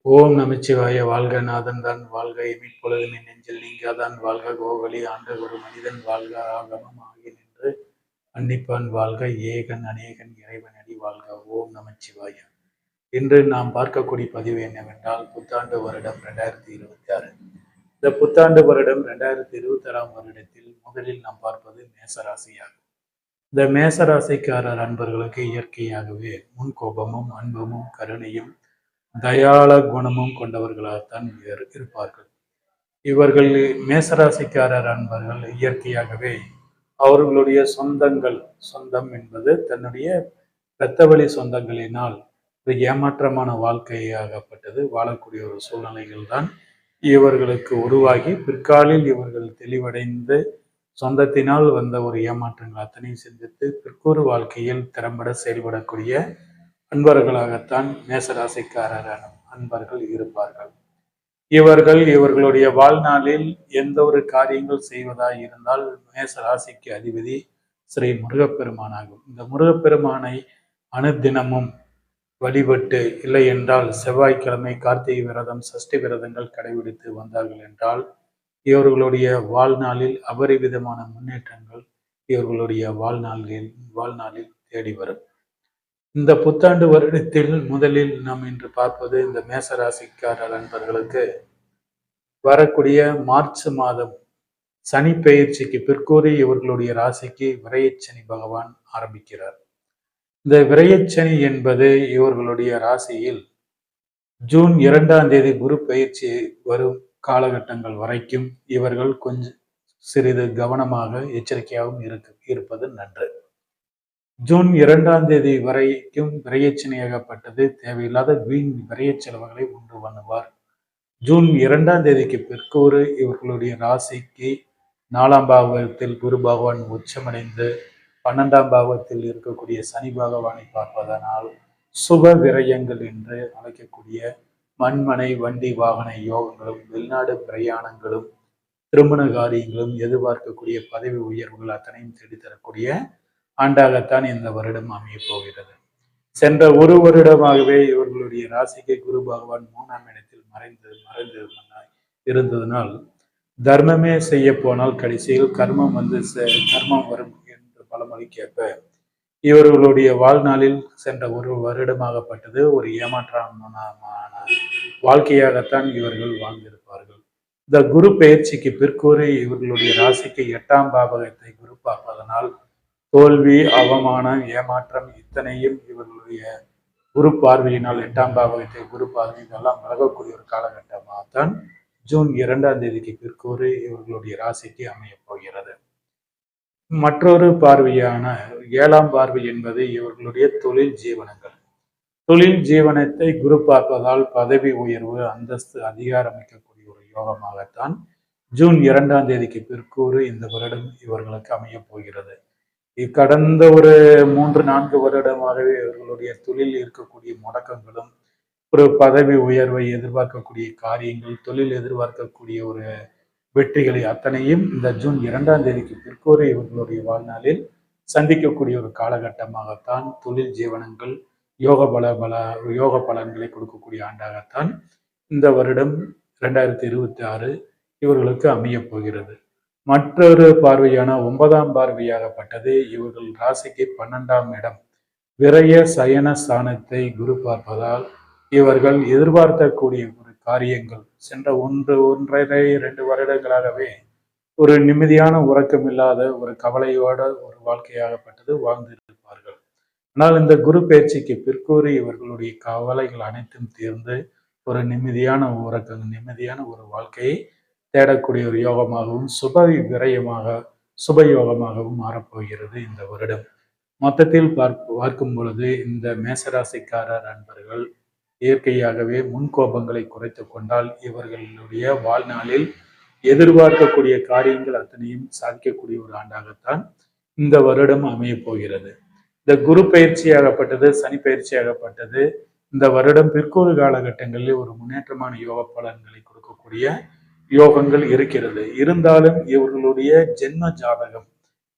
ஓம் நமச்சிவாய! வாழ்க நாதன் தான் வாழ்க இமைப்பொழுதும் என் நெஞ்சில் நீங்காதான் வாழ்க கோகலி ஆண்ட ஒரு மனிதன் வாழ்க ஆகமம் ஆகி நின்று அன்னிப்பான் வாழ்க ஏகன் அநேகன் இறைவனடி வாழ்க. ஓம் நமச்சிவாய! இன்று நாம் பார்க்கக்கூடிய பதிவு என்னவென்றால் புத்தாண்டு வருடம் 2026. இந்த புத்தாண்டு வருடம் 2026ஆம் வருடத்தில் முதலில் நாம் பார்ப்பது மேசராசியாகும். இந்த மேசராசிக்காரர் அன்பர்களுக்கு இயற்கையாகவே முன்கோபமும் அன்பும் கருணையும் தயாள குணமும் கொண்டவர்களாகத்தான் இருப்பார்கள். இவர்கள் மேசராசிக்காரர் அன்பர்கள் இயற்கையாகவே அவர்களுடைய சொந்தம் என்பது தன்னுடைய இரத்த வழி சொந்தங்களினால் ஒரு ஏமாற்றமான வாழ்க்கையாகப்பட்டது வாழக்கூடிய ஒரு சூழ்நிலைகள் தான் இவர்களுக்கு உருவாகி பிற்காலில் இவர்கள் தெளிவடைந்து சொந்தத்தினால் வந்த ஒரு ஏமாற்றங்கள் அத்தனையும் சிந்தித்து பிற்கூறு வாழ்க்கையில் திறம்பட செயல்படக்கூடிய அன்பர்களாகத்தான் மேசராசிக்காரர் அன்பர்கள் இருப்பார்கள். இவர்களுடைய வாழ்நாளில் எந்த ஒரு காரியங்கள் செய்வதாய் இருந்தால் மேசராசிக்கு அதிபதி ஸ்ரீ முருகப்பெருமானாகும். இந்த முருகப்பெருமானை அனுதினமும் வழிபட்டு இல்லை என்றால் செவ்வாய்க்கிழமை கார்த்திகை விரதம் சஷ்டி விரதங்கள் கடைபிடித்து வந்தார்கள் என்றால் இவர்களுடைய வாழ்நாளில் அபரிவிதமான முன்னேற்றங்கள் இவர்களுடைய வாழ்நாளில் தேடி வரும். இந்த புத்தாண்டு வருடத்தில் முதலில் நாம் இன்று பார்ப்பது இந்த மேசராசிக்காரர் நண்பர்களுக்கு வரக்கூடிய மார்ச் மாதம் சனி பெயர்ச்சிக்கு பிற்கூறி இவர்களுடைய ராசிக்கு விரயச்சனி பகவான் ஆரம்பிக்கிறார். இந்த விரயச்சனி என்பது இவர்களுடைய ராசியில் ஜூன் 2ஆம் தேதி குரு பயிற்சி வரும் காலகட்டங்கள் வரைக்கும் இவர்கள் கொஞ்சம் சிறிது கவனமாக எச்சரிக்கையாகவும் இருப்பது நன்று. ஜூன் 2ஆம் தேதி வரைக்கும் விரயச்சனையாகப்பட்டது தேவையில்லாத வீண் விரய செலவுகளை உண்டு பண்ணுவார். ஜூன் 2ஆம் தேதிக்கு பிற்கூறு இவர்களுடைய ராசிக்கு 4ஆம் பாவகத்தில் குரு பகவான் உச்சமடைந்து 12ஆம் பாவகத்தில் இருக்கக்கூடிய சனி பகவானை பார்ப்பதனால் சுப விரயங்கள் என்று அழைக்கக்கூடிய மண்மனை வண்டி வாகன யோகங்களும் வெளிநாடு பிரயாணங்களும் திருமண காரியங்களும் எதிர்பார்க்கக்கூடிய பதவி உயர்வுகள் அத்தனையும் தேடித்தரக்கூடிய ஆண்டாகத்தான் இந்த வருடம் அமைய போகிறது. சென்ற ஒரு வருடமாகவே இவர்களுடைய ராசிக்கு குரு பகவான் 3ஆம் இடத்தில் மறைந்து இருந்ததனால் தர்மமே செய்ய போனால் கடைசியில் கர்மம் வரும் என்று பழமொழிக்கேற்ப இவர்களுடைய வாழ்நாளில் சென்ற ஒரு வருடமாகப்பட்டது ஒரு ஏமாற்றமான வாழ்க்கையாகத்தான் இவர்கள் வாழ்ந்திருப்பார்கள். இந்த குரு பெயர்ச்சிக்கு பிற்கூறி இவர்களுடைய ராசிக்கு 8ஆம் பாவகத்தை குரு பார்ப்பதனால் தோல்வி அவமானம் ஏமாற்றம் இத்தனையும் இவர்களுடைய குரு பார்வையினால் 8ஆம் பாவகத்தை குரு பார்வை இதெல்லாம் விலகக்கூடிய ஒரு காலகட்டமாகத்தான் ஜூன் 2ஆம் தேதிக்கு பிற்கூறு இவர்களுடைய ராசிக்கு அமைய போகிறது. மற்றொரு பார்வையான 7ஆம் பார்வை என்பது இவர்களுடைய தொழில் ஜீவனத்தை குரு பார்ப்பதால் பதவி உயர்வு அந்தஸ்து அதிகாரமிக்கக்கூடிய ஒரு யோகமாகத்தான் ஜூன் 2ஆம் தேதிக்கு பிற்கூறு இந்த வருடம் இவர்களுக்கு அமைய போகிறது. கடந்த ஒரு 3-4 வருடமாகவே இவர்களுடைய தொழில் இருக்கக்கூடிய முடக்கங்களும் ஒரு பதவி உயர்வை எதிர்பார்க்கக்கூடிய காரியங்கள் தொழில் எதிர்பார்க்கக்கூடிய ஒரு வெற்றிகளை அத்தனையும் இந்த ஜூன் 2ஆம் தேதிக்கு பிற்கூறு இவர்களுடைய வாழ்நாளில் சந்திக்கக்கூடிய ஒரு காலகட்டமாகத்தான் தொழில் ஜீவனங்கள் யோக பலன்களை கொடுக்கக்கூடிய ஆண்டாகத்தான் இந்த வருடம் 2026 இவர்களுக்கு அமைய போகிறது. மற்றொரு பார்வையான 9ஆம் பார்வையாகப்பட்டது இவர்கள் ராசிக்கு 12ஆம் இடம் விரய சயன ஸ்தானத்தை குரு பார்ப்பதால் இவர்கள் எதிர்பார்க்கக்கூடிய ஒரு காரியங்கள் சென்ற 1-1.5-2 வருடங்களாகவே ஒரு நிம்மதியான உறக்கம் இல்லாத ஒரு கவலையோட ஒரு வாழ்க்கையாகப்பட்டது வாழ்ந்திருப்பார்கள். ஆனால் இந்த குரு பயிற்சிக்கு பிற்கூறி இவர்களுடைய கவலைகள் அனைத்தும் தீர்ந்து ஒரு நிம்மதியான ஒரு வாழ்க்கையை தேடக்கூடிய ஒரு யோகமாகவும் சுப யோகமாகவும் மாறப்போகிறது இந்த வருடம். மொத்தத்தில் பார்க்கும் பொழுது இந்த மேசராசிக்காரர் அன்பர்கள் இயற்கையாகவே முன்கோபங்களை குறைத்து கொண்டால் இவர்களுடைய வாழ்நாளில் எதிர்பார்க்கக்கூடிய காரியங்கள் அத்தனையும் சாதிக்கக்கூடிய ஒரு ஆண்டாகத்தான் இந்த வருடம் அமைய போகிறது. இந்த குரு பயிற்சியாகப்பட்டது சனி பயிற்சியாகப்பட்டது இந்த வருடம் பிற்கூறு காலகட்டங்களில் ஒரு முன்னேற்றமான யோக பலன்களை கொடுக்கக்கூடிய யோகங்கள் இருக்கிறது. இருந்தாலும் இவர்களுடைய ஜென்ம ஜாதகம்,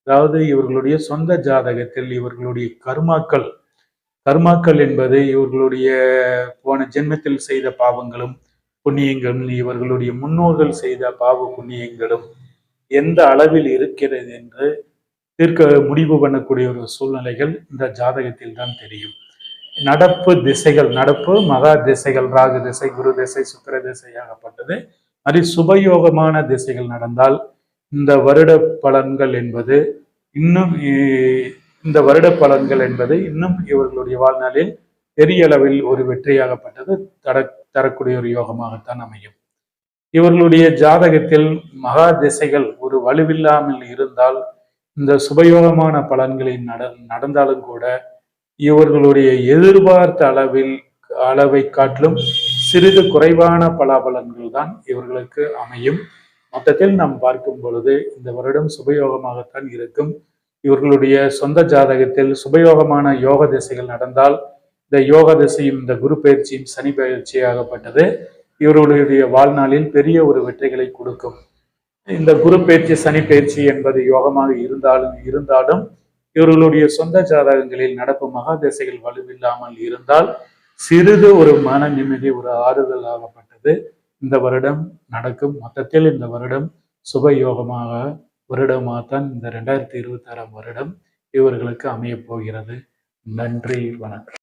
அதாவது இவர்களுடைய சொந்த ஜாதகத்தில் இவர்களுடைய கர்மாக்கள் என்பது இவர்களுடைய போன ஜென்மத்தில் செய்த பாவங்களும் புண்ணியங்களும், இவர்களுடைய முன்னோர்கள் செய்த பாவ புண்ணியங்களும் எந்த அளவில் இருக்கிறது என்று முடிவு பண்ணக்கூடிய ஒரு சூழ்நிலைகள் இந்த ஜாதகத்தில் தான் தெரியும். நடப்பு திசைகள், நடப்பு மகா திசைகள், ராகு திசை, குரு திசை, சுக்கிர திசையாகப்பட்டது. அது சுபயோகமான திசைகள் நடந்தால் இந்த வருட பலன்கள் என்பது இன்னும் இவர்களுடைய வாழ்நாளில் பெரிய அளவில் ஒரு வெற்றியாகப்பட்டது தரக்கூடிய ஒரு யோகமாகத்தான் அமையும். இவர்களுடைய ஜாதகத்தில் மகா திசைகள் ஒரு வலுவில்லாமல் இருந்தால் இந்த சுபயோகமான பலன்களை நடந்தாலும் கூட இவர்களுடைய எதிர்பார்த்த அளவை காட்டிலும் சிறிது குறைவான பலாபலன்கள் தான் இவர்களுக்கு அமையும். மொத்தத்தில் நாம் பார்க்கும் பொழுது இந்த வருடம் சுபயோகமாகத்தான் இருக்கும். இவர்களுடைய சொந்த ஜாதகத்தில் சுபயோகமான யோக திசைகள் நடந்தால் இந்த யோக திசையும் இந்த குரு பயிற்சியும் சனி பயிற்சியாகப்பட்டது இவர்களுடைய வாழ்நாளில் பெரிய ஒரு வெற்றிகளை கொடுக்கும். இந்த குரு பயிற்சி சனி பயிற்சி என்பது யோகமாக இருந்தாலும் இவர்களுடைய சொந்த ஜாதகங்களில் நடப்பு மகா திசைகள் வலுவில்லாமல் இருந்தால் சிறிது ஒரு மன நிம்மதி, ஒரு ஆறுதல் ஆகப்பட்டது இந்த வருடம் நடக்கும். மொத்தத்தில் இந்த வருடம் சுப யோகமாக வருடமாகத்தான் இந்த 2026 வருடம் இவர்களுக்கு அமைய போகிறது. நன்றி, வணக்கம்.